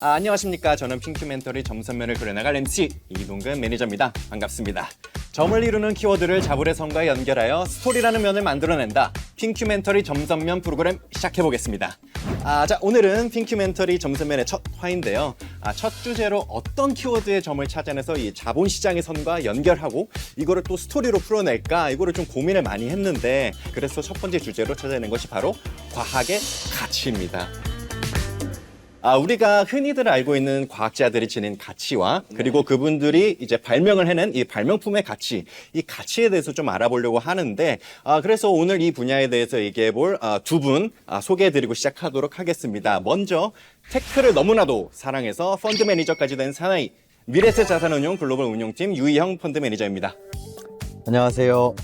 안녕하십니까. 저는 핑큐멘터리 점선면을 그려나갈 MC 이동근 매니저입니다. 반갑습니다. 점을 이루는 키워드를 자불의 선과 연결하여 스토리라는 면을 만들어낸다. 핑큐멘터리 점선면 프로그램 시작해보겠습니다. 자, 오늘은 핑큐멘터리 점선면의 첫 화인데요. 첫 주제로 어떤 키워드의 점을 찾아내서 이 자본시장의 선과 연결하고 이거를 또 스토리로 풀어낼까 이거를 좀 고민을 많이 했는데 그래서 첫 번째 주제로 찾아낸 것이 바로 과학의 가치입니다. 우리가 흔히들 알고 있는 과학자들이 지닌 가치와 그리고 그분들이 이제 발명을 해낸 이 발명품의 가치, 이 가치에 대해서 좀 알아보려고 하는데 그래서 오늘 이 분야에 대해서 얘기해 볼 두 분 소개해드리고 시작하도록 하겠습니다. 먼저 테크를 너무나도 사랑해서 펀드 매니저까지 된 사나이 미래세 자산운용 글로벌 운용팀 유희형 펀드 매니저입니다. 안녕하세요.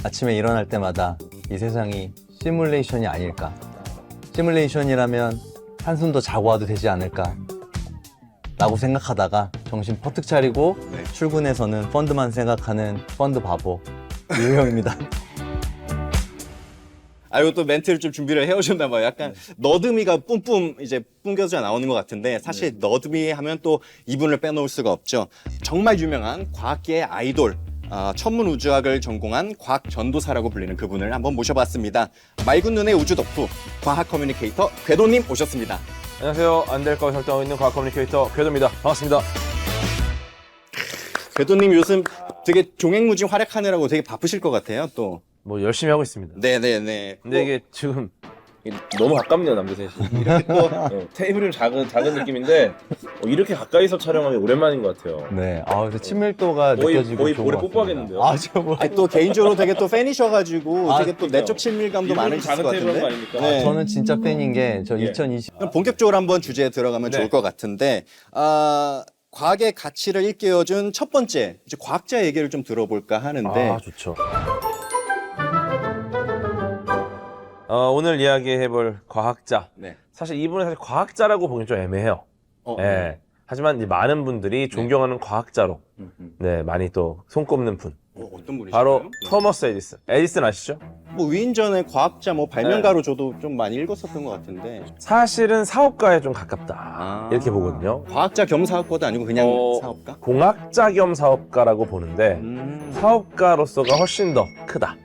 아침에 일어날 때마다 이 세상이 시뮬레이션이 아닐까? 시뮬레이션이라면 한숨도 자고 와도 되지 않을까? 라고 생각하다가 정신 퍼뜩 차리고 출근해서는 펀드만 생각하는 펀드 바보 유희형입니다. 이것도 멘트를 좀 준비를 해오셨나 봐요. 약간 너드미가 뿜뿜 이제 뿜겨져 나오는 것 같은데 사실 너드미 하면 또 이분을 빼놓을 수가 없죠. 정말 유명한 과학계의 아이돌. 천문우주학을 전공한 과학 전도사라고 불리는 그분을 한번 모셔봤습니다. 맑은 눈의 우주 덕후 과학 커뮤니케이터 궤도님 오셨습니다. 안녕하세요. 안 될 거를 설정하고 있는 과학 커뮤니케이터 궤도입니다. 반갑습니다. 궤도님 요즘 되게 종횡무진 활약하느라고 되게 바쁘실 것 같아요. 또 뭐 열심히 하고 있습니다. 네네네. 근데 이게 지금 너무 가깝네요, 남자 셋이. 이렇게 또 테이블은 작은 느낌인데 이렇게 가까이서 촬영하기 오랜만인 것 같아요. 네, 그래서 친밀도가 느껴지고 거의 좋은 볼에 것 뽀뽀하겠는데요? 같습니다. 또 개인적으로 되게 또 팬이셔가지고 되게 또 그러니까요. 내적 친밀감도 많으실 것 작은 테이블 같은데. 아닙니까? 네. 저는 진짜 팬인 게 저 2020... 그럼 본격적으로 한번 주제에 들어가면 네. 좋을 것 같은데 과학의 가치를 일깨워준 첫 번째 이제 과학자 얘기를 좀 들어볼까 하는데 좋죠. 오늘 이야기해볼 과학자. 네. 사실 이분은 사실 과학자라고 보기 좀 애매해요. 예. 하지만 이제 많은 분들이 존경하는 과학자로 많이 또 손꼽는 분. 어떤 분이실까요? 바로 토머스 에디슨. 에디슨 아시죠? 뭐 위인전의 과학자 뭐 발명가로 저도 좀 많이 읽었었던 것 같은데 사실은 사업가에 좀 가깝다 이렇게 보거든요. 과학자 겸 사업가도 아니고 그냥 사업가? 공학자 겸 사업가라고 보는데 사업가로서가 훨씬 더 크다.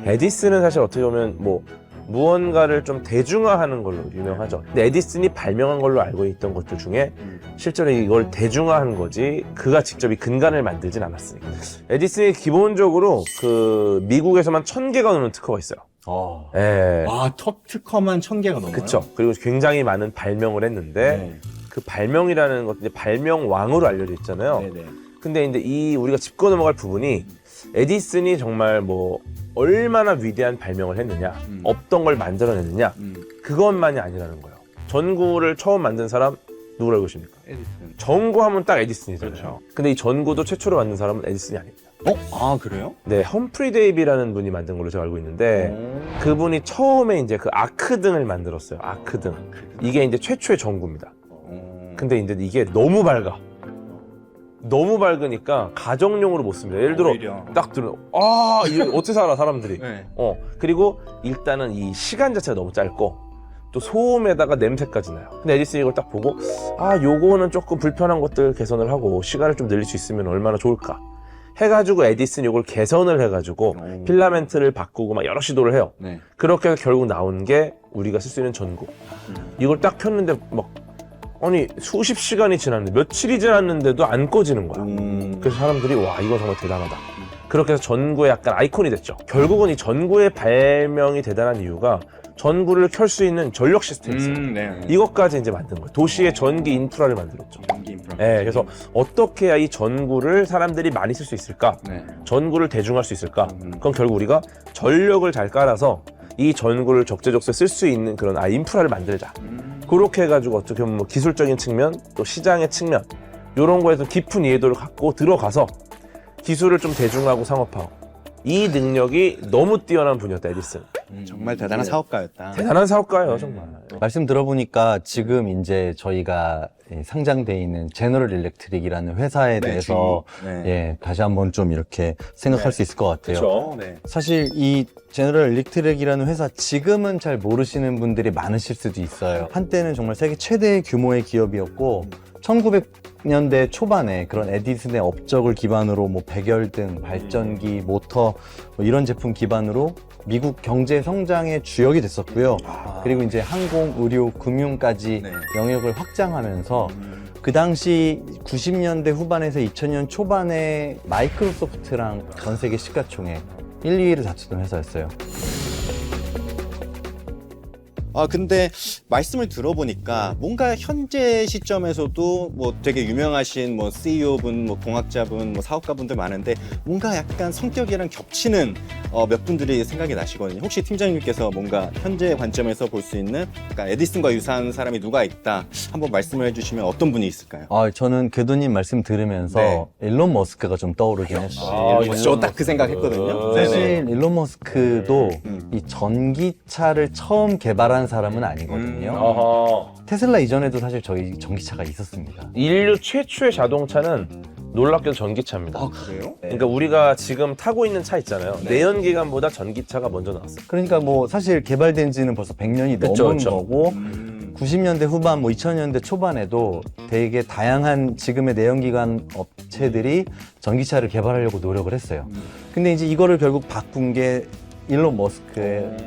에디슨은 사실 어떻게 보면 뭐 무언가를 좀 대중화하는 걸로 유명하죠. 근데 에디슨이 발명한 걸로 알고 있던 것들 중에 실제로 이걸 대중화한 거지 그가 직접 이 근간을 만들진 않았으니까. 에디슨이 기본적으로 그 미국에서만 1000개가 넘는 특허가 있어요. 예. 톱 특허만 1000개가 넘어요? 그쵸. 그리고 굉장히 많은 발명을 했는데 그 발명이라는 것도 이제 발명왕으로 알려져 있잖아요. 네네. 근데 이제 이 우리가 짚고 넘어갈 부분이 에디슨이 정말 뭐 얼마나 위대한 발명을 했느냐, 없던 걸 만들어냈느냐, 그것만이 아니라는 거예요. 전구를 처음 만든 사람 누구라고 보십니까? 에디슨. 전구하면 딱 에디슨이잖아요. 그렇죠. 근데 이 전구도 최초로 만든 사람은 에디슨이 아닙니다. 그래요? 네, 험프리 데이비라는 분이 만든 걸로 제가 알고 있는데 그분이 처음에 이제 그 아크등을 만들었어요. 아크등. 이게 이제 최초의 전구입니다. 근데 이제 이게 너무 밝아. 너무 밝으니까 가정용으로 못 씁니다. 예를 들어 오히려. 딱 들으면 이거 어떻게 살아 사람들이. 네. 그리고 일단은 이 시간 자체가 너무 짧고 또 소음에다가 냄새까지 나요. 근데 에디슨이 이걸 딱 보고 요거는 조금 불편한 것들 개선을 하고 시간을 좀 늘릴 수 있으면 얼마나 좋을까 해가지고 에디슨이 이걸 개선을 해가지고 필라멘트를 바꾸고 막 여러 시도를 해요. 네. 그렇게 해서 결국 나온 게 우리가 쓸 수 있는 전구. 이걸 딱 켰는데 막 아니 수십 시간이 지났는데 며칠이 지났는데도 안 꺼지는 거야. 그래서 사람들이 와 이거 정말 대단하다. 그렇게 해서 전구의 약간 아이콘이 됐죠. 결국은 이 전구의 발명이 대단한 이유가 전구를 켤 수 있는 전력 시스템이 있어요. 네. 이것까지 이제 만든 거예요. 도시의 전기 인프라를 만들었죠. 전기 인프라. 네, 그래서 어떻게 해야 이 전구를 사람들이 많이 쓸 수 있을까? 네. 전구를 대중할 수 있을까? 그럼 결국 우리가 전력을 잘 깔아서 이 전구를 적재적소에 쓸 수 있는 그런 인프라를 만들자. 그렇게 해가지고 어떻게 보면 뭐 기술적인 측면, 또 시장의 측면 이런 거에서 깊은 이해도를 갖고 들어가서 기술을 좀 대중하고 상업화하고 이 능력이 너무 뛰어난 분이었다, 에디슨. 정말 대단한 사업가였다. 대단한 사업가예요, 정말. 말씀 들어보니까 지금 이제 저희가 상장돼 있는 제너럴 일렉트릭이라는 회사에 대해서 네. 예, 다시 한번 좀 이렇게 생각할 수 있을 것 같아요. 그렇죠. 네. 사실 이 제너럴 일렉트릭이라는 회사 지금은 잘 모르시는 분들이 많으실 수도 있어요. 한때는 정말 세계 최대 규모의 기업이었고 1900년대 초반에 그런 에디슨의 업적을 기반으로 뭐 백열등, 발전기, 모터 뭐 이런 제품 기반으로 미국 경제 성장의 주역이 됐었고요. 그리고 이제 항공, 의료, 금융까지 네. 영역을 확장하면서 그 당시 90년대 후반에서 2000년 초반에 마이크로소프트랑 전 세계 시가총액 1, 2위를 다투던 회사였어요. 근데 말씀을 들어보니까 뭔가 현재 시점에서도 뭐 되게 유명하신 뭐 CEO분, 뭐 공학자분, 뭐 사업가분들 많은데 뭔가 약간 성격이랑 겹치는 몇 분들이 생각이 나시거든요. 혹시 팀장님께서 뭔가 현재 관점에서 볼 수 있는 그러니까 에디슨과 유사한 사람이 누가 있다 한번 말씀을 해주시면 어떤 분이 있을까요? 저는 궤도님 말씀 들으면서 네. 일론 머스크가 좀 떠오르긴 했어요. 저 딱 그 생각했거든요. 네네. 사실 일론 머스크도 음. 이 전기차를 처음 개발한 사람은 아니거든요. 어허. 테슬라 이전에도 사실 저희 전기차가 있었습니다. 인류 최초의 자동차는 놀랍게도 전기차입니다. 그래요? 그러니까 우리가 지금 타고 있는 차 있잖아요. 내연기관보다 전기차가 먼저 나왔어요. 그러니까 뭐 사실 개발된 지는 벌써 100년이 그쵸, 넘은 그쵸. 거고 90년대 후반, 뭐 2000년대 초반에도 되게 다양한 지금의 내연기관 업체들이 전기차를 개발하려고 노력을 했어요. 근데 이제 이거를 결국 바꾼 게 일론 머스크의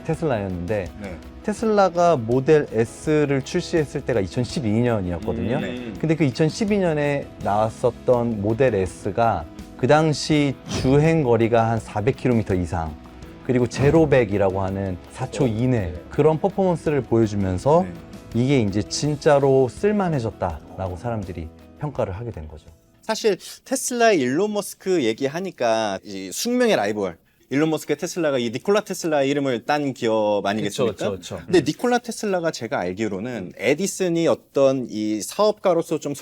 테슬라였는데 네. 테슬라가 모델 S를 출시했을 때가 2012년이었거든요. 네. 근데 그 2012년에 나왔었던 모델 S가 그 당시 주행 거리가 한 400km 이상, 그리고 제로백이라고 하는 4초 이내 그런 퍼포먼스를 보여주면서 네. 이게 이제 진짜로 쓸만해졌다라고 사람들이 평가를 하게 된 거죠. 사실 테슬라의 일론 머스크 얘기하니까 이 숙명의 라이벌 일론 머스크의 테슬라가 이 니콜라 테슬라 이름을 딴 기업 아니겠습니까? 그쵸. 근데 니콜라 테슬라가 제가 알기로는 에디슨이 어떤 이 사업가로서 좀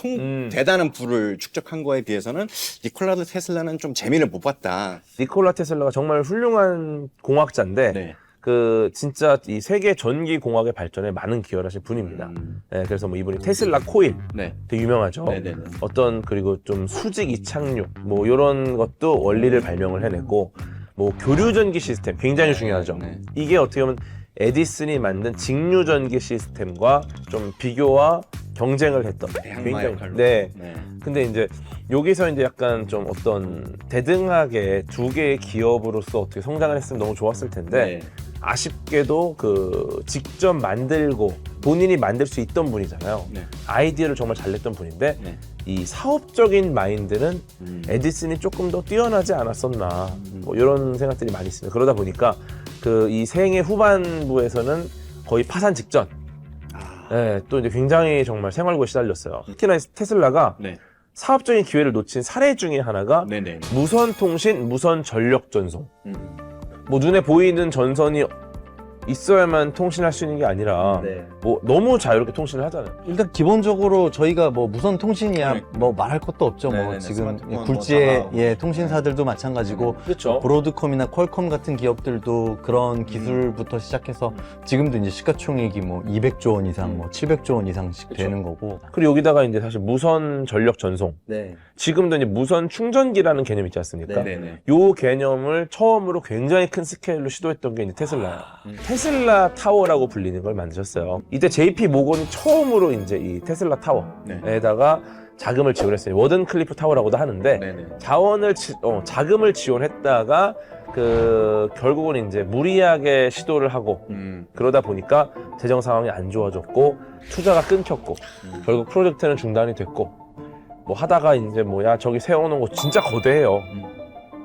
대단한 부를 축적한 거에 비해서는 니콜라 테슬라는 좀 재미를 못 봤다. 니콜라 테슬라가 정말 훌륭한 공학자인데 네. 그 진짜 이 세계 전기 공학의 발전에 많은 기여를 하신 분입니다. 네, 그래서 뭐 이분이 테슬라 코일 네. 되게 유명하죠. 네네네. 어떤 그리고 좀 수직 이착륙 뭐 이런 것도 원리를 발명을 해냈고 뭐 교류 전기 시스템 굉장히 중요하죠. 네. 이게 어떻게 보면 에디슨이 만든 직류 전기 시스템과 좀 비교와 경쟁을 했던 대항마 역할로. 네. 네. 근데 이제 여기서 이제 약간 좀 어떤 대등하게 두 개의 기업으로서 어떻게 성장을 했으면 너무 좋았을 텐데 네. 아쉽게도 그 직접 만들고 본인이 만들 수 있던 분이잖아요. 네. 아이디어를 정말 잘 냈던 분인데 네. 이 사업적인 마인드는 에디슨이 조금 더 뛰어나지 않았었나 뭐 이런 생각들이 많이 있습니다. 그러다 보니까 그 이 생애 후반부에서는 거의 파산 직전. 네, 또 이제 굉장히 정말 생활고에 시달렸어요. 특히나 테슬라가 네. 사업적인 기회를 놓친 사례 중에 하나가 네네. 무선 통신, 무선 전력 전송. 뭐 눈에 보이는 전선이 있어야만 통신할 수 있는 게 아니라 뭐 너무 자유롭게 통신을 하잖아요. 일단 기본적으로 저희가 뭐 무선 통신이야 그러니까. 뭐 말할 것도 없죠. 뭐 네네네. 지금 스마트폰 굴지의 뭐 전화. 통신사들도 마찬가지고 그렇죠. 브로드컴이나 퀄컴 같은 기업들도 그런 기술부터 시작해서 지금도 이제 시가총액이 뭐 200조 원 이상, 뭐 700조 원 이상씩 그쵸. 되는 거고. 그리고 여기다가 이제 사실 무선 전력 전송. 네. 지금도 이제 무선 충전기라는 개념이 있지 않습니까? 네네. 요 개념을 처음으로 굉장히 큰 스케일로 시도했던 게 이제 테슬라예요. 테슬라 타워라고 불리는 걸 만드셨어요. 이때 JP 모건이 처음으로 이제 이 테슬라 타워에다가 자금을 지원했어요. 워든 클리프 타워라고도 하는데 네네. 자금을 지원했다가 그 결국은 이제 무리하게 시도를 하고 그러다 보니까 재정 상황이 안 좋아졌고 투자가 끊겼고 결국 프로젝트는 중단이 됐고 뭐 하다가 이제 뭐야 저기 세워놓은 거 진짜 거대해요.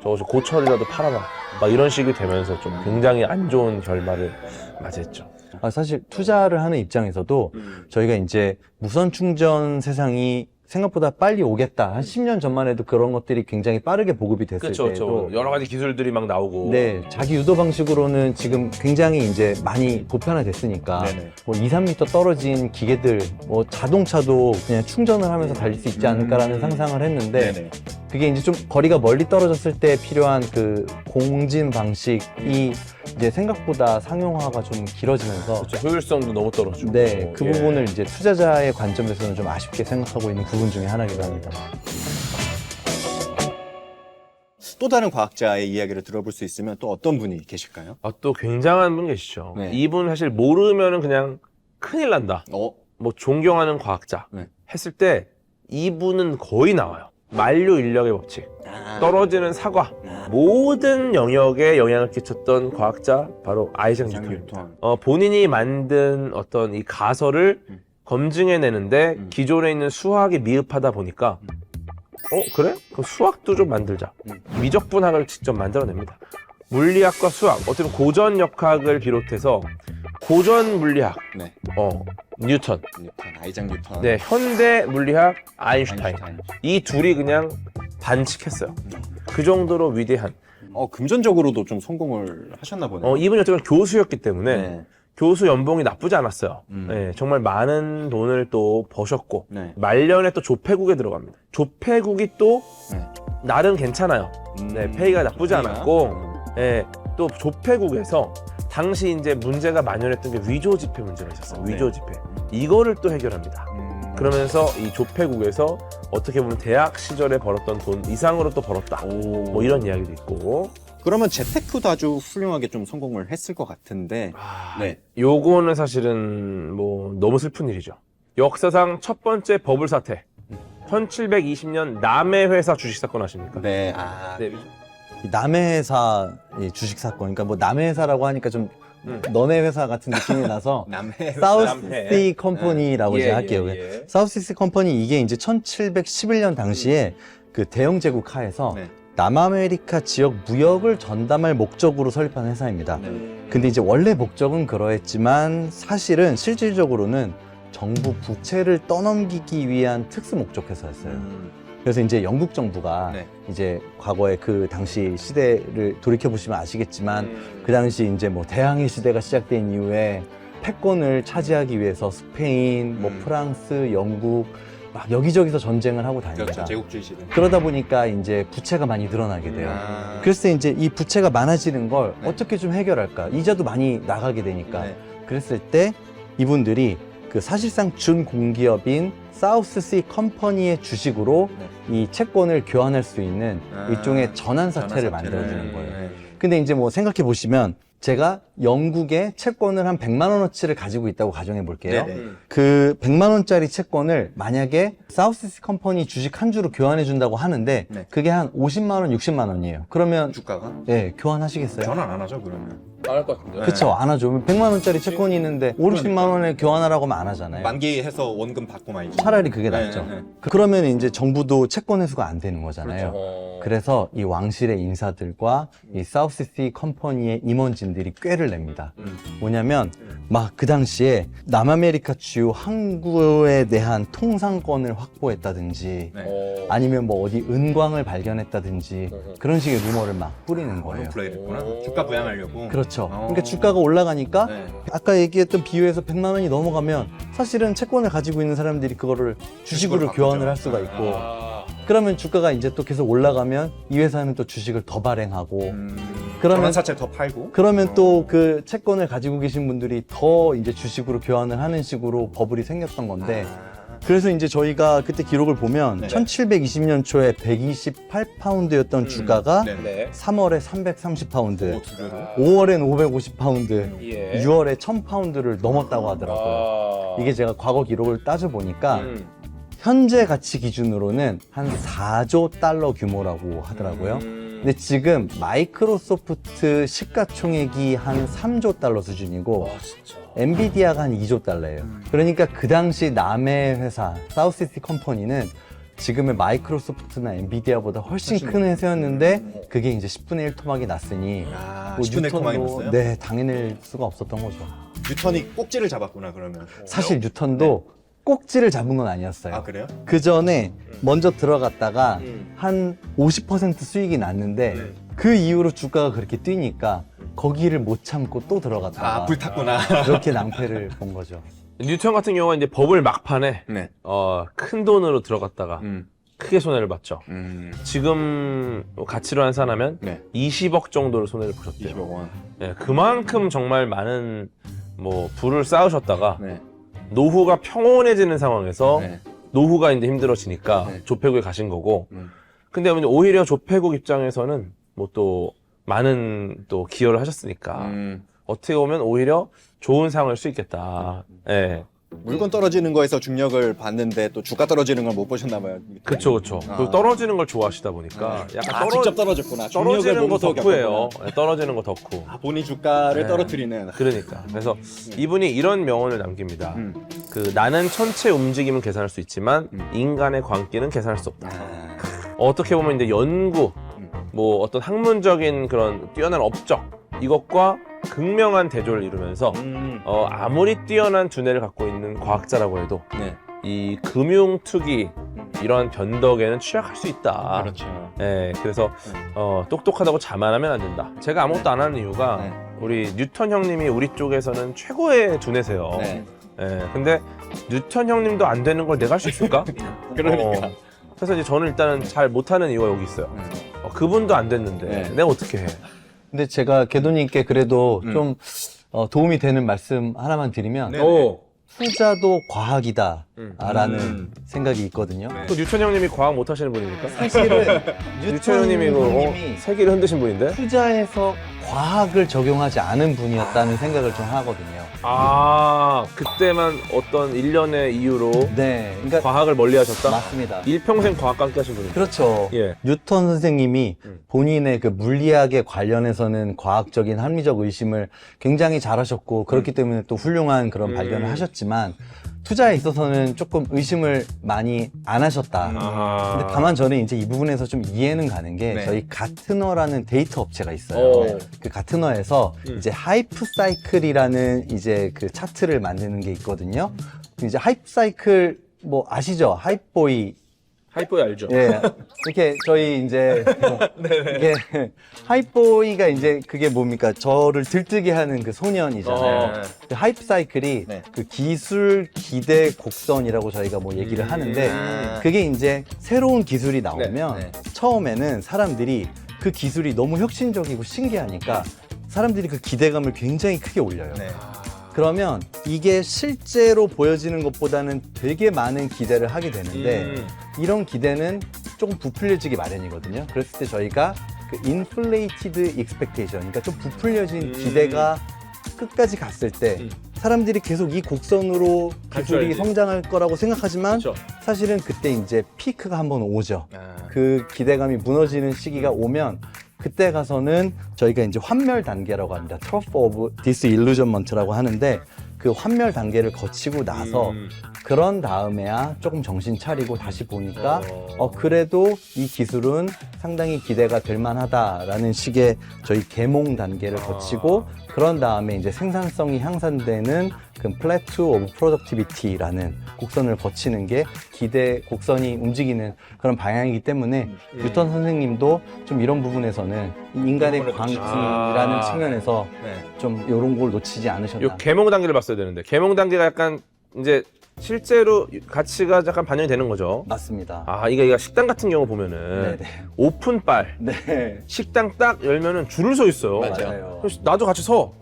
저거 고철이라도 팔아라. 막 이런 식이 되면서 좀 굉장히 안 좋은 결말을 맞이했죠. 사실 투자를 하는 입장에서도 저희가 이제 무선 충전 세상이 생각보다 빨리 오겠다. 한 10년 전만 해도 그런 것들이 굉장히 빠르게 보급이 됐을 그렇죠, 때도 여러 가지 기술들이 막 나오고. 네, 자기 유도 방식으로는 지금 굉장히 이제 많이 보편화됐으니까 네네. 뭐 2, 3m 떨어진 기계들, 뭐 자동차도 그냥 충전을 하면서 달릴 수 있지 않을까라는 상상을 했는데 네네. 그게 이제 좀 거리가 멀리 떨어졌을 때 필요한 그 공진 방식이 이제 생각보다 상용화가 좀 길어지면서 그렇죠. 효율성도 너무 떨어지고. 네, 그 예. 부분을 이제 투자자의 관점에서는 좀 아쉽게 생각하고 있는 부분 중에 하나이기도 합니다. 또 다른 과학자의 이야기를 들어볼 수 있으면 또 어떤 분이 계실까요? 아, 또 굉장한 분 계시죠. 네. 이분 사실 모르면은 그냥 큰일 난다. 뭐 존경하는 과학자 네. 했을 때 이분은 거의 나와요. 만류 인력의 법칙, 떨어지는 사과, 모든 영역에 영향을 끼쳤던 과학자 바로 아이작 뉴턴입니다. 본인이 만든 어떤 이 가설을 검증해내는데 기존에 있는 수학이 미흡하다 보니까 그래? 그럼 수학도 좀 만들자. 미적분학을 직접 만들어냅니다. 물리학과 수학, 어떻게 보면 고전역학을 비롯해서 고전 물리학, 네. 뉴턴, 아이작 뉴턴. 네, 현대 물리학 아인슈타인. 이 둘이 그냥 반칙했어요. 그 정도로 위대한. 금전적으로도 좀 성공을 하셨나 보네요. 이분이 어쨌든 교수였기 때문에 네. 교수 연봉이 나쁘지 않았어요. 네, 정말 많은 돈을 또 버셨고 네. 말년에 또 조폐국에 들어갑니다. 조폐국이 또 네. 나름 괜찮아요. 네, 페이가 나쁘지 페이가? 않았고, 네, 또 조폐국에서 당시 이제 문제가 만연했던 게 위조 지폐 문제가 있었어요. 네. 위조 지폐. 이거를 또 해결합니다. 그러면서 이 조폐국에서 어떻게 보면 대학 시절에 벌었던 돈 이상으로 또 벌었다. 뭐 이런 이야기도 있고. 그러면 재테크도 아주 훌륭하게 좀 성공을 했을 것 같은데. 네. 요거는 사실은 뭐 너무 슬픈 일이죠. 역사상 첫 번째 버블 사태. 1720년 남해 회사 주식 사건 아십니까? 네. 네. 이 남해 회사 이 주식 사건, 그러니까 뭐 남해 회사라고 하니까 좀 너네 회사 같은 느낌이 나서 남해. 사우스시 컴퍼니라고 예, 이제 할게요. 예. 사우스시 컴퍼니 이게 이제 1711년 당시에 그 대영 제국 하에서 네. 남아메리카 지역 무역을 전담할 목적으로 설립한 회사입니다. 네. 근데 이제 원래 목적은 그러했지만 사실은 실질적으로는 정부 부채를 떠넘기기 위한 특수 목적 회사였어요. 그래서 이제 영국 정부가 네. 이제 과거에 그 당시 시대를 돌이켜 보시면 아시겠지만 그 당시 이제 뭐 대항해 시대가 시작된 이후에 패권을 차지하기 위해서 스페인, 뭐 프랑스, 영국 막 여기저기서 전쟁을 하고 다닙니다. 그렇죠. 제국주의 시대. 그러다 보니까 이제 부채가 많이 늘어나게 돼요. 그래서 이제 이 부채가 많아지는 걸 네. 어떻게 좀 해결할까? 이자도 많이 나가게 되니까. 네. 그랬을 때 이분들이 그 사실상 준공기업인 사우스시 컴퍼니의 주식으로 이 채권을 교환할 수 있는 일종의 전환사채를 만들어주는 거예요. 네. 근데 이제 뭐 생각해 보시면 제가 영국에 채권을 한 100만 원어치를 가지고 있다고 가정해 볼게요. 네네. 그 100만 원짜리 채권을 만약에 사우스시 컴퍼니 주식 한 주로 교환해 준다고 하는데 네. 그게 한 50만 원, 60만 원이에요. 그러면 주가가? 예, 교환하시겠어요? 전환 안 하죠, 그러면. 안 할 것 같은데. 그쵸, 안 하죠. 100만 원짜리 채권이 있는데 5, 60만 원에 교환하라고 하면 안 하잖아요. 만기해서 원금 받고 말지. 차라리 그게 네, 낫죠. 네. 그러면 이제 정부도 채권 회수가 안 되는 거잖아요. 그렇죠. 그래서 이 왕실의 인사들과 이 사우스시 컴퍼니의 임원진들이 꾀를 냅니다. 뭐냐면 막 그 당시에 남아메리카 주요 항구에 대한 통상권을 확보했다든지 네. 아니면 뭐 어디 은광을 발견했다든지 그런 식의 루머를 막 뿌리는 거예요. 플레이를 했구나. 주가 부양하려고. 그렇죠. 그러니까 주가가 올라가니까 네. 아까 얘기했던 비유에서 100만 원이 넘어가면 사실은 채권을 가지고 있는 사람들이 그거를 주식으로 바꾸죠. 교환을 할 수가 있고 그러면 주가가 이제 또 계속 올라가면 이 회사는 또 주식을 더 발행하고 그러면 전환사채 더 팔고. 그러면 또 그 채권을 가지고 계신 분들이 더 이제 주식으로 교환을 하는 식으로 버블이 생겼던 건데 그래서 이제 저희가 그때 기록을 보면 네네. 1720년 초에 128파운드였던 주가가 네. 3월에 330파운드, 두 배로. 5월엔 550파운드, 예. 6월에 1000파운드를 넘었다고 하더라고요. 이게 제가 과거 기록을 따져보니까 현재 가치 기준으로는 한 4조 달러 규모라고 하더라고요. 근데 지금 마이크로소프트 시가총액이 한 3조 달러 수준이고 엔비디아가 한 2조 달러예요. 그러니까 그 당시 남의 회사 사우스시티 컴퍼니는 지금의 마이크로소프트나 엔비디아보다 훨씬 큰 회사였는데 그게 이제 10분의 1 토막이 났으니 뭐 10분의 1 토막이 뉴턴도 났어요? 당해낼 수가 없었던 거죠. 뉴턴이 꼭지를 잡았구나, 그러면. 사실 뉴턴도 꼭지를 잡은 건 아니었어요. 아 그래요? 그 전에 먼저 들어갔다가 음. 한 50% 수익이 났는데 네. 그 이후로 주가가 그렇게 뛰니까 거기를 못 참고 또 들어갔다가 아 불탔구나. 그렇게 낭패를 본 거죠. 뉴턴 같은 경우가 이제 버블 막판에 네. 큰 돈으로 들어갔다가 크게 손해를 봤죠. 지금 가치로 환산하면 네. 20억 정도를 손해를 보셨대요. 20억 원. 네, 그만큼 정말 많은 뭐 부를 쌓으셨다가 네. 노후가 평온해지는 상황에서 네. 노후가 이제 힘들어지니까 네. 조폐국에 가신 거고. 근데 오히려 조폐국 입장에서는 뭐 또 많은 또 기여를 하셨으니까 어떻게 보면 오히려 좋은 상황일 수 있겠다. 예. 물건 떨어지는 거에서 중력을 받는데 또 주가 떨어지는 걸 못 보셨나 봐요. 그쵸, 그쵸. 아. 그리고 떨어지는 걸 좋아하시다 보니까 약간 직접 떨어졌구나. 떨어지는 거 몸소 덕후예요. 겪었구나. 네, 떨어지는 거 덕후. 아, 본인 주가를 네. 떨어뜨리는. 그러니까. 그래서 이분이 이런 명언을 남깁니다. 음. 그 나는 천체 움직임은 계산할 수 있지만 인간의 광기는 계산할 수 없다. 아. 어떻게 보면 이제 연구, 뭐 어떤 학문적인 그런 뛰어난 업적 이것과 극명한 대조를 이루면서 아무리 뛰어난 두뇌를 갖고 있는 과학자라고 해도 네. 이 금융 투기 이러한 변덕에는 취약할 수 있다. 그렇죠. 네, 그래서 똑똑하다고 자만하면 안 된다. 제가 아무것도 안 하는 이유가 네. 우리 뉴턴 형님이 우리 쪽에서는 최고의 두뇌세요. 네. 근데 뉴턴 형님도 안 되는 걸 내가 할 수 있을까? 그러니까. 그래서 이제 저는 일단은 잘 못하는 이유가 여기 있어요. 그분도 안 됐는데 네. 내가 어떻게 해? 근데 제가 개도님께 그래도 좀 도움이 되는 말씀 하나만 드리면 네. 오. 투자도 과학이다라는 생각이 있거든요. 네. 또 뉴턴 형님이 과학 못하시는 분입니까? 사실은 뉴턴 형님이 형님이 세계를 흔드신 분인데? 투자에서 과학을 적용하지 않은 분이었다는 생각을 좀 하거든요. 아, 그때만 어떤 일련의 이유로 네, 그러니까 과학을 멀리 하셨다? 맞습니다. 일평생 과학과 함께 하신 분입니다. 그렇죠. 예. 뉴턴 선생님이 본인의 그 물리학에 관련해서는 과학적인 합리적 의심을 굉장히 잘하셨고 그렇기 때문에 또 훌륭한 그런 발견을 하셨지만 투자에 있어서는 조금 의심을 많이 안 하셨다. 아. 근데 다만 저는 이제 이 부분에서 좀 이해는 가는 게 네. 저희 가트너라는 데이터 업체가 있어요. 오. 그 가트너에서 이제 하이프 사이클이라는 이제 그 차트를 만드는 게 있거든요. 이제 하이프 사이클 뭐 아시죠? 하이보이. 하이보이 알죠? 예. 이렇게 저희 이제 이게 하이보이가 이제 그게 뭡니까? 저를 들뜨게 하는 그 소년이잖아요. 그 하이프 사이클이 네. 그 기술 기대 곡선이라고 저희가 뭐 얘기를 하는데 그게 이제 새로운 기술이 나오면 네. 처음에는 사람들이 그 기술이 너무 혁신적이고 신기하니까 사람들이 그 기대감을 굉장히 크게 올려요. 네. 그러면 이게 실제로 보여지는 것보다는 되게 많은 기대를 하게 되는데 이런 기대는 조금 부풀려지기 마련이거든요. 그랬을 때 저희가 그 inflated expectation, 그러니까 좀 부풀려진 기대가 끝까지 갔을 때 사람들이 계속 이 곡선으로 기술이 알지. 성장할 거라고 생각하지만 그렇죠. 사실은 그때 이제 피크가 한번 오죠. 아. 그 기대감이 무너지는 시기가 오면 그때 가서는 저희가 이제 환멸 단계라고 합니다. Trough of Disillusionment라고 하는데 그 환멸 단계를 거치고 나서 그런 다음에야 조금 정신 차리고 다시 보니까 그래도 이 기술은 상당히 기대가 될 만하다라는 식의 저희 계몽 단계를 거치고 그런 다음에 이제 생산성이 향상되는 그 Plateau of Productivity라는 곡선을 거치는 게 기대 곡선이 움직이는 그런 방향이기 때문에 뉴턴 선생님도 좀 이런 부분에서는 이 인간의 광기라는 측면에서 네. 좀 이런 걸 놓치지 않으셨나. 요 계몽 단계를 봤어야 되는데 계몽 단계가 약간 이제 실제로 가치가 약간 반영이 되는 거죠. 맞습니다. 아, 이거 식당 같은 경우 보면은 네네. 오픈빨 네. 식당 딱 열면은 줄을 서 있어요. 맞아요. 그래서 나도 같이 서.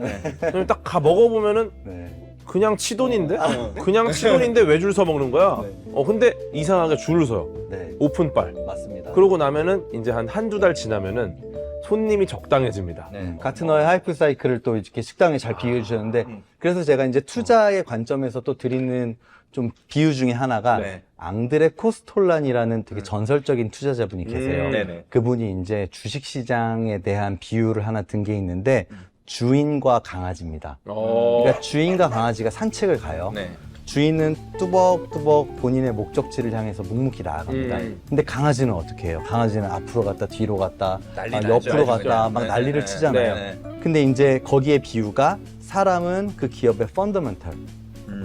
그럼 딱 가 먹어보면은 네. 그냥 치돈인데? 그냥 치돈인데 왜 줄 서 먹는 거야? 근데 이상하게 줄을 서요. 네. 오픈빨. 맞습니다. 그러고 나면은 이제 한두 달 지나면은 손님이 적당해집니다. 네. 가트너의 하이프 사이클을 또 이렇게 식당에 잘 비유해 주셨는데 그래서 제가 이제 투자의 관점에서 또 드리는 좀 비유 중에 하나가 네. 앙드레 코스톨란이라는 되게 전설적인 투자자분이 계세요. 네네. 그분이 이제 주식시장에 대한 비유를 하나 든 게 있는데 주인과 강아지입니다. 그러니까 주인과 강아지가 산책을 가요. 네. 주인은 뚜벅뚜벅 본인의 목적지를 향해서 묵묵히 나아갑니다. 근데 강아지는 어떻게 해요? 강아지는 앞으로 갔다 뒤로 갔다 난리 막 나죠, 옆으로 아주 갔다 그냥. 막 네, 난리를 네, 치잖아요. 네. 근데 이제 거기에 비유가 사람은 그 기업의 펀더멘털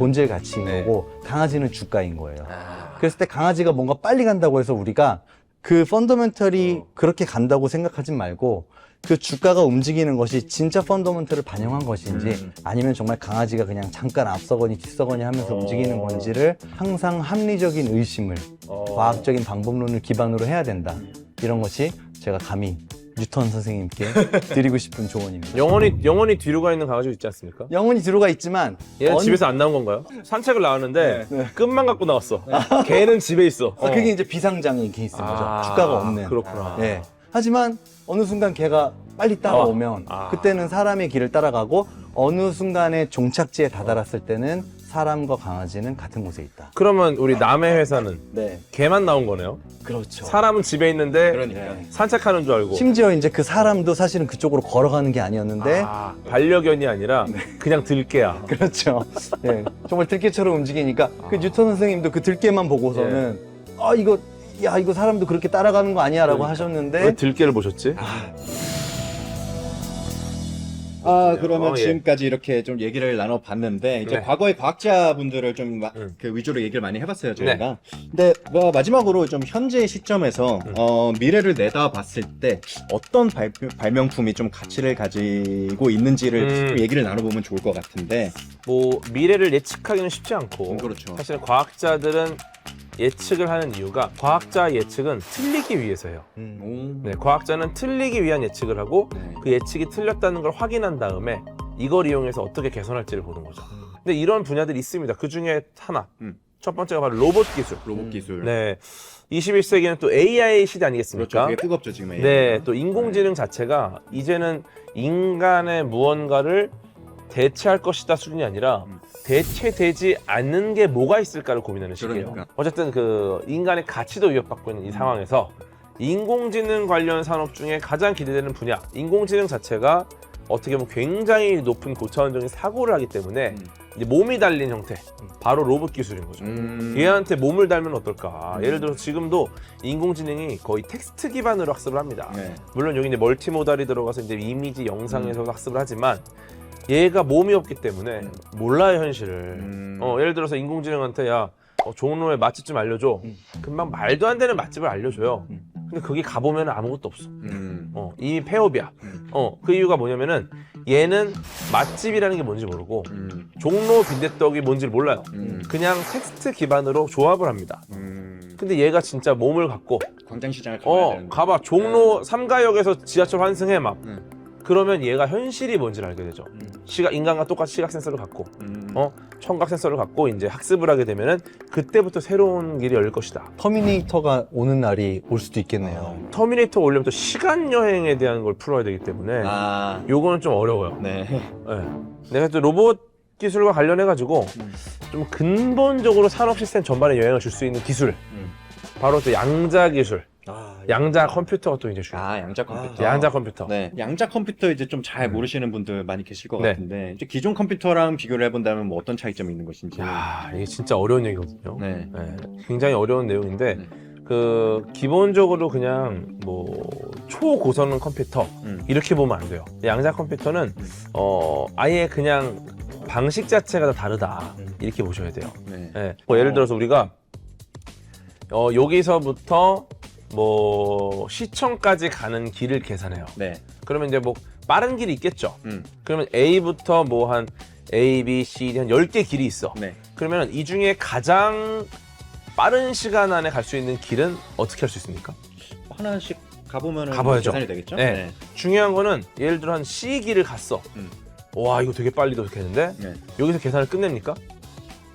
본질 가치인 네. 거고 강아지는 주가인 거예요. 아. 그랬을 때 강아지가 뭔가 빨리 간다고 해서 우리가 그 펀더멘털이 그렇게 간다고 생각하지 말고 그 주가가 움직이는 것이 진짜 펀더멘털을 반영한 것인지 아니면 정말 강아지가 그냥 잠깐 앞서거니 뒤서거니 하면서 움직이는 건지를 항상 합리적인 의심을 과학적인 방법론을 기반으로 해야 된다. 이런 것이 제가 감히 뉴턴 선생님께 드리고 싶은 조언입니다. 영원히 뒤로 가 있는 강아지도 있지 않습니까? 영혼이 들어가 있지만 얘는 어느- 집에서 안 나온 건가요? 산책을 나왔는데 끈만 갖고 나왔어. 걔는 집에 있어. 그게 이제 비상장애 케이스인 거죠. 주가가 없는. 그렇구나. 예. 하지만 어느 순간 걔가 빨리 따라오면 그때는 사람의 길을 따라가고 어느 순간에 종착지에 다다랐을 때는 사람과 강아지는 같은 곳에 있다. 그러면 우리 남의 회사는 네. 걔만 나온 거네요? 그렇죠. 사람은 집에 있는데 그러니까. 산책하는 줄 알고. 심지어 이제 그 사람도 사실은 그쪽으로 걸어가는 게 아니었는데 반려견이 아니라 그냥 들개야. 그렇죠. 예. 정말 들개처럼 움직이니까 그 뉴턴 선생님도 그 들개만 보고서는 이거 사람도 그렇게 따라가는 거 아니야라고 그러니까. 하셨는데 왜 들개를 보셨지? 그러면 예. 지금까지 이렇게 좀 얘기를 나눠봤는데 이제 네. 과거의 과학자분들을 좀 그 위주로 얘기를 많이 해봤어요 저희가. 네. 근데 뭐 마지막으로 좀 현재 시점에서 미래를 내다봤을 때 어떤 발명품이 좀 가치를 가지고 있는지를 좀 얘기를 나눠보면 좋을 것 같은데. 뭐 미래를 예측하기는 쉽지 않고 그렇죠. 사실 과학자들은 예측을 하는 이유가 과학자 예측은 틀리기 위해서예요. 네, 과학자는 틀리기 위한 예측을 하고 네. 그 예측이 틀렸다는 걸 확인한 다음에 이걸 이용해서 어떻게 개선할지를 보는 거죠. 근데 이런 분야들이 있습니다. 그 중에 하나. 첫 번째가 바로 로봇 기술. 로봇 기술. 네. 21세기는 또 AI 시대 아니겠습니까? 그렇죠. 되게 뜨겁죠 지금. 네, 또 인공지능 자체가 이제는 인간의 무언가를 대체할 것이다 수준이 아니라 대체되지 않는 게 뭐가 있을까를 고민하는 시기예요. 그러니까. 어쨌든 그 인간의 가치도 위협받고 있는 이 상황에서 인공지능 관련 산업 중에 가장 기대되는 분야, 인공지능 자체가 어떻게 보면 굉장히 높은 고차원적인 사고를 하기 때문에 이제 몸이 달린 형태, 바로 로봇 기술인 거죠. 얘한테 몸을 달면 어떨까? 예를 들어서 지금도 인공지능이 거의 텍스트 기반으로 학습을 합니다. 네. 물론 여기 이제 멀티모달이 들어가서 이제 이미지, 영상에서 학습을 하지만 얘가 몸이 없기 때문에 몰라요 현실을. 예를 들어서 인공지능한테 종로에 맛집 좀 알려줘. 금방 말도 안 되는 맛집을 알려줘요. 근데 거기 가보면 아무것도 없어. 이미 폐업이야. 그 이유가 뭐냐면은 얘는 맛집이라는 게 뭔지 모르고 종로 빈대떡이 뭔지 몰라요. 그냥 텍스트 기반으로 조합을 합니다. 근데 얘가 진짜 몸을 갖고 광장시장을 가봐야 되는데. 가봐 종로 3가역에서 지하철 환승해 막 그러면 얘가 현실이 뭔지를 알게 되죠. 인간과 똑같이 시각 센서를 갖고 청각 센서를 갖고 이제 학습을 하게 되면은 그때부터 새로운 길이 열릴 것이다. 터미네이터가 오는 날이 올 수도 있겠네요. 터미네이터 오려면 또 시간 여행에 대한 걸 풀어야 되기 때문에 요거는 좀 어려워요. 네. 네. 내가 또 로봇 기술과 관련해 가지고 좀 근본적으로 산업 시스템 전반에 영향을 줄 수 있는 기술, 바로 또 양자 기술. 양자 컴퓨터가 또 이제 중요해요. 양자 컴퓨터. 양자 컴퓨터. 네. 양자 컴퓨터 이제 좀 잘 모르시는 분들 많이 계실 것 네. 같은데 이제 기존 컴퓨터랑 비교를 해본다면 뭐 어떤 차이점이 있는 것인지. 이게 진짜 어려운 얘기거든요. 네. 굉장히 어려운 내용인데 네. 그 기본적으로 그냥 뭐 초고성능 컴퓨터 이렇게 보면 안 돼요. 양자 컴퓨터는 아예 그냥 방식 자체가 다 다르다 이렇게 보셔야 돼요. 네. 네. 뭐 예를 들어서 우리가 여기서부터 뭐 시청까지 가는 길을 계산해요. 네. 그러면 이제 뭐 빠른 길이 있겠죠. 음. 그러면 A부터 뭐 한 A, B, C, D 한 10개 길이 있어. 네. 그러면 이 중에 가장 빠른 시간 안에 갈 수 있는 길은 어떻게 할 수 있습니까? 하나씩 가보면 가봐야죠. 계산이 되겠죠? 네. 중요한 거는 예를 들어 한 C 길을 갔어. 와 이거 되게 빨리 도착했는데 네. 여기서 계산을 끝냅니까?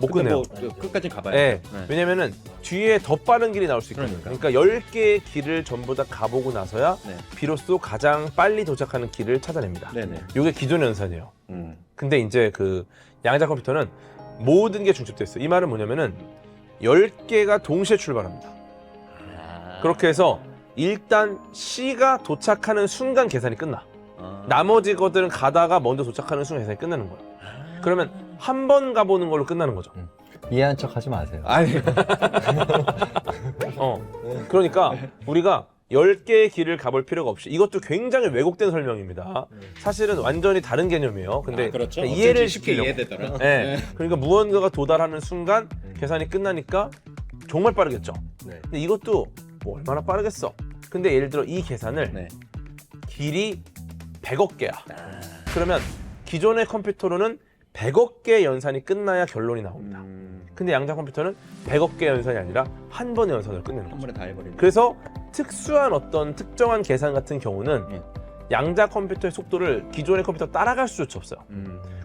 못 근데 끝내요. 뭐 끝까지 가봐야 네. 돼요. 네. 왜냐면은 뒤에 더 빠른 길이 나올 수 있거든요. 그러니까 10개의 길을 전부 다 가보고 나서야 네. 비로소 가장 빨리 도착하는 길을 찾아냅니다. 네네. 이게 기존 연산이에요. 근데 이제 그 양자 컴퓨터는 모든 게 중첩돼 있어요. 이 말은 뭐냐면은 10개가 동시에 출발합니다. 그렇게 해서 일단 C가 도착하는 순간 계산이 끝나. 나머지 것들은 가다가 먼저 도착하는 순간 계산이 끝나는 거예요. 그러면 한 번 가보는 걸로 끝나는 거죠. 이해한 척 하지 마세요. 아니. 그러니까 우리가 10개의 길을 가볼 필요가 없이 이것도 굉장히 왜곡된 설명입니다. 사실은 완전히 다른 개념이에요. 근데 그렇죠. 이해를 어쩐지 쉽게 시키려고. 이해되더라. 네. 그러니까 무언가가 도달하는 순간 계산이 끝나니까 정말 빠르겠죠. 네. 근데 이것도 뭐 얼마나 빠르겠어. 근데 예를 들어 이 계산을 네. 길이 100억 개야. 그러면 기존의 컴퓨터로는 100억 개의 연산이 끝나야 결론이 나옵니다. 근데 양자 컴퓨터는 100억 개의 연산이 아니라 한 번의 연산을 끝내는 한 거죠. 번에 다 해버리네. 그래서 특수한 어떤 특정한 계산 같은 경우는 예. 양자 컴퓨터의 속도를 기존의 컴퓨터 따라갈 수조차 없어요.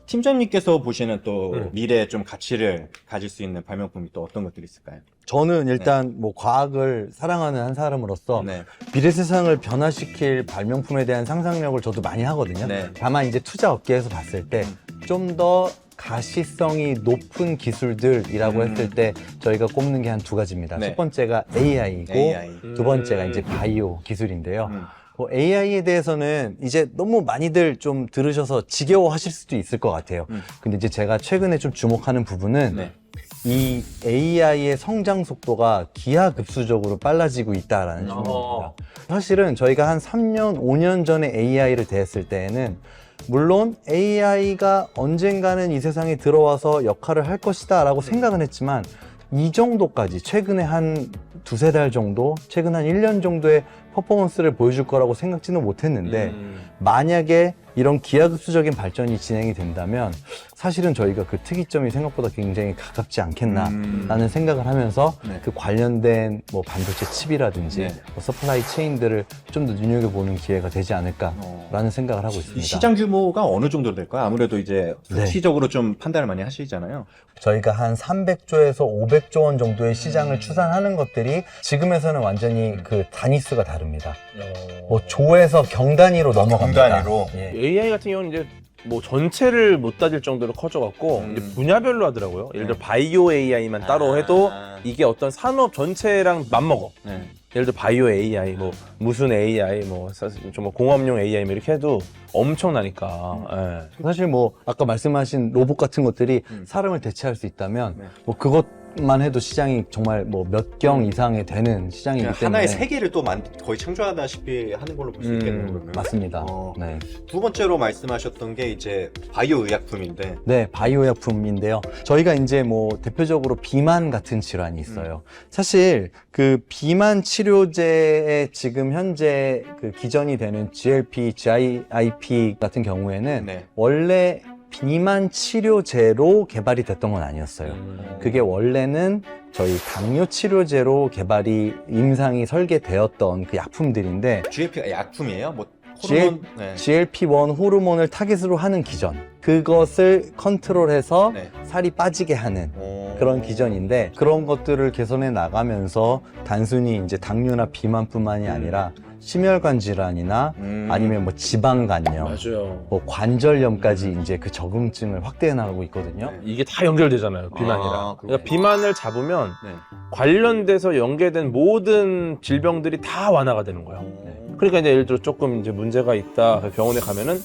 팀장님께서 보시는 또 음. 미래에 좀 가치를 가질 수 있는 발명품이 또 어떤 것들이 있을까요? 저는 일단 뭐 과학을 사랑하는 한 사람으로서 네. 미래 세상을 변화시킬 발명품에 대한 상상력을 저도 많이 하거든요. 네. 다만 이제 투자 업계에서 봤을 때 좀 더 가시성이 높은 기술들이라고 했을 때 저희가 꼽는 게 한 두 가지입니다. 네. 첫 번째가 AI이고 AI. 두 번째가 이제 바이오 기술인데요. 음. 뭐 AI에 대해서는 이제 너무 많이들 좀 들으셔서 지겨워하실 수도 있을 것 같아요. 근데 이제 제가 최근에 좀 주목하는 부분은 네. 이 AI의 성장 속도가 기하급수적으로 빨라지고 있다라는 점입니다. 사실은 저희가 한 3년, 5년 전에 AI를 대했을 때에는 물론 AI가 언젠가는 이 세상에 들어와서 역할을 할 것이다 라고 생각은 했지만 이 정도까지 최근에 한 두세 달 정도, 최근 한 1년 정도의 퍼포먼스를 보여줄 거라고 생각지는 못했는데 만약에 이런 기하급수적인 발전이 진행이 된다면 사실은 저희가 그 특이점이 생각보다 굉장히 가깝지 않겠나라는 생각을 하면서 네. 그 관련된 뭐 반도체 칩이라든지 네. 뭐 서플라이 체인들을 좀 더 눈여겨보는 기회가 되지 않을까라는 생각을 하고 이 있습니다. 시장 규모가 어느 정도 될까요? 아무래도 이제 네. 수치적으로 좀 판단을 많이 하시잖아요. 저희가 한 300조에서 500조 원 정도의 시장을 추산하는 것들이 지금에서는 완전히 그 단위수가 다릅니다. 뭐 조에서 경 단위로 넘어갑니다. 단위로? 예. AI 같은 경우는 이제 뭐 전체를 못 따질 정도로 커져갖고 이제 분야별로 하더라고요. 예를 들어 바이오 AI만 따로 해도 이게 어떤 산업 전체랑 맞먹어. 네. 예를 들어 바이오 AI, 뭐 무슨 AI, 뭐 좀 공업용 AI 뭐 이렇게 해도 엄청나니까. 예. 사실 뭐 아까 말씀하신 로봇 같은 것들이 사람을 대체할 수 있다면 네. 뭐 그것만 해도 시장이 정말 뭐 몇 경 이상이 되는 시장이기 때문에 하나의 세계를 또 거의 창조하다시피 하는 걸로 볼 수 있겠네요. 그러면. 맞습니다. 어. 네. 두 번째로 말씀하셨던 게 이제 바이오 의약품인데 네, 바이오 약품인데요. 저희가 이제 뭐 대표적으로 비만 같은 질환이 있어요. 사실 그 비만 치료제에 지금 현재 그 기전이 되는 GLP, GIP 같은 경우에는 네. 원래 비만 치료제로 개발이 됐던 건 아니었어요. 그게 원래는 저희 당뇨 치료제로 개발이 임상이 설계되었던 그 약품들인데 GLP가 약품이에요? 뭐 GL 호르몬? 네. GLP-1 호르몬을 타깃으로 하는 기전, 그것을 컨트롤해서 네. 살이 빠지게 하는 오. 그런 기전인데 그런 것들을 개선해 나가면서 단순히 이제 당뇨나 비만뿐만이 아니라 심혈관 질환이나 아니면 뭐 지방간염, 맞아요. 뭐 관절염까지 이제 그 적응증을 확대해 나가고 있거든요. 네. 이게 다 연결되잖아요, 비만이랑. 아, 그러니까 비만을 잡으면 네. 관련돼서 연계된 모든 질병들이 다 완화가 되는 거예요. 그러니까 이제 예를 들어 조금 이제 문제가 있다, 병원에 가면은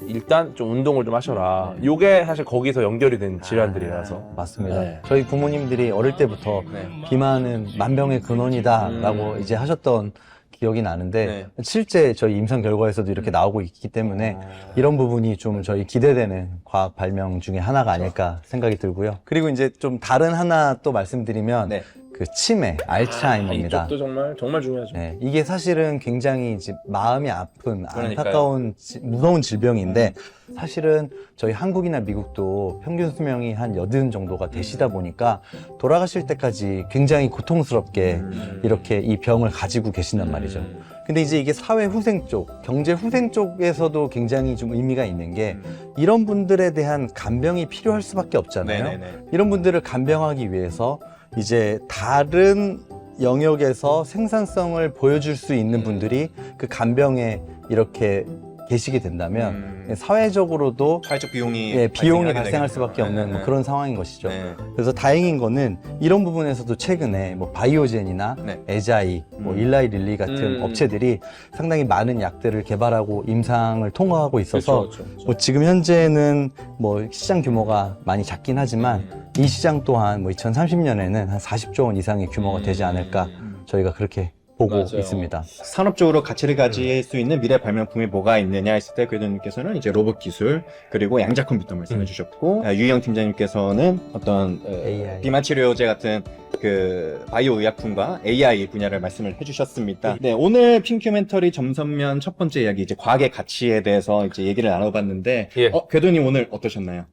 일단 좀 운동을 좀 하셔라. 요게 사실 거기서 연결이 된 질환들이라서. 맞습니다. 네. 저희 부모님들이 어릴 때부터 네. 비만은 만병의 근원이다라고 이제 하셨던 기억이 나는데 네. 실제 저희 임상 결과에서도 이렇게 나오고 있기 때문에 이런 부분이 좀 저희 기대되는 과학 발명 중에 하나가 아닐까 생각이 들고요. 그리고 이제 좀 다른 하나 또 말씀드리면 네. 그 치매, 알츠하이머입니다. 이쪽도 정말 중요하죠. 네, 이게 사실은 굉장히 이제 마음이 아픈 그러니까요. 안타까운 무서운 질병인데 사실은 저희 한국이나 미국도 평균 수명이 한 80 정도가 되시다 보니까 돌아가실 때까지 굉장히 고통스럽게 이렇게 이 병을 가지고 계신단 말이죠. 근데 이제 이게 사회 후생 쪽, 경제 후생 쪽에서도 굉장히 좀 의미가 있는 게 이런 분들에 대한 간병이 필요할 수밖에 없잖아요. 네네네. 이런 분들을 간병하기 위해서 이제 다른 영역에서 생산성을 보여줄 수 있는 분들이 그 간병에 이렇게 계시게 된다면 사회적으로도 사회적 비용이 예, 비용이 발생하게 발생할 되겠네요. 수밖에 없는 네, 뭐 네. 그런 상황인 것이죠. 네. 그래서 다행인 거는 이런 부분에서도 최근에 뭐 바이오젠이나 네. 에자이, 뭐 일라이 릴리 같은 업체들이 상당히 많은 약들을 개발하고 임상을 통과하고 있어서 그렇죠. 뭐 지금 현재는 뭐 시장 규모가 많이 작긴 하지만 이 시장 또한 뭐 2030년에는 한 40조 원 이상의 규모가 되지 않을까 저희가 그렇게 보고 맞아요. 있습니다. 산업적으로 가치를 가질 수 있는 미래 발명품이 뭐가 있느냐 했을 때 궤도님께서는 이제 로봇 기술 그리고 양자 컴퓨터 말씀해 주셨고 유희영 팀장님께서는 어떤 AI. 비만 치료제 같은 그 바이오 의약품과 AI 분야를 말씀을 해주셨습니다. 네, 오늘 핑큐멘터리 점선면 첫 번째 이야기 이제 과학의 가치에 대해서 이제 얘기를 나눠봤는데 예. 궤도님 오늘 어떠셨나요?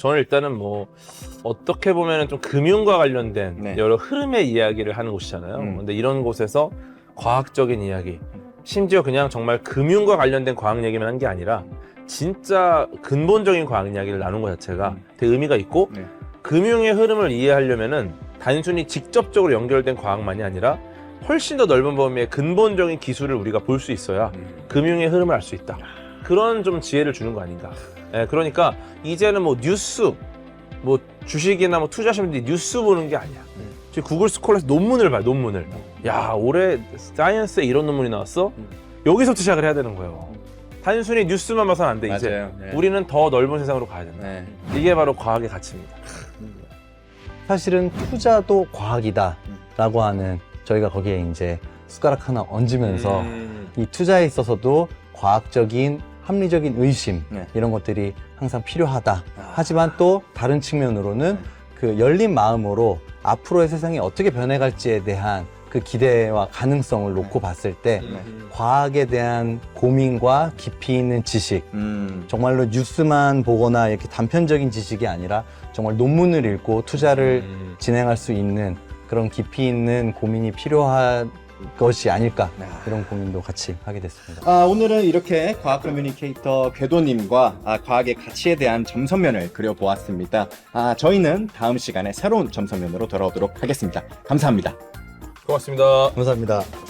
저는 일단은 뭐 어떻게 보면은 좀 금융과 관련된 네. 여러 흐름의 이야기를 하는 곳이잖아요. 근데 이런 곳에서 과학적인 이야기, 심지어 그냥 정말 금융과 관련된 과학 얘기만 한 게 아니라 진짜 근본적인 과학 이야기를 나눈 것 자체가 되게 의미가 있고 네. 금융의 흐름을 이해하려면은 단순히 직접적으로 연결된 과학만이 아니라 훨씬 더 넓은 범위의 근본적인 기술을 우리가 볼 수 있어야 금융의 흐름을 알 수 있다. 그런 좀 지혜를 주는 거 아닌가. 예, 그러니까 이제는 뭐 뉴스, 뭐 주식이나 뭐 투자하시는 분들이 뉴스 보는 게 아니야. 지금 구글 스콜러에서 논문을 봐요, 논문을. 야, 올해 사이언스에 이런 논문이 나왔어? 여기서부터 시작을 해야 되는 거예요. 단순히 뉴스만 봐서는 안 돼, 이제. 맞아요. 네. 우리는 더 넓은 세상으로 가야 된다. 네. 이게 바로 과학의 가치입니다. 사실은 투자도 과학이다라고 하는 저희가 거기에 이제 숟가락 하나 얹으면서 이 투자에 있어서도 과학적인 합리적인 의심 네. 이런 것들이 항상 필요하다. 하지만 또 다른 측면으로는 그 열린 마음으로 앞으로의 세상이 어떻게 변해갈지에 대한 그 기대와 가능성을 놓고 봤을 때 과학에 대한 고민과 깊이 있는 지식, 정말로 뉴스만 보거나 이렇게 단편적인 지식이 아니라 정말 논문을 읽고 투자를 진행할 수 있는 그런 깊이 있는 고민이 필요한 것이 아닐까, 이런 고민도 같이 하게 됐습니다. 오늘은 이렇게 과학 커뮤니케이터 궤도님과 과학의 가치에 대한 점선면을 그려보았습니다. 저희는 다음 시간에 새로운 점선면으로 돌아오도록 하겠습니다. 감사합니다. 고맙습니다. 감사합니다.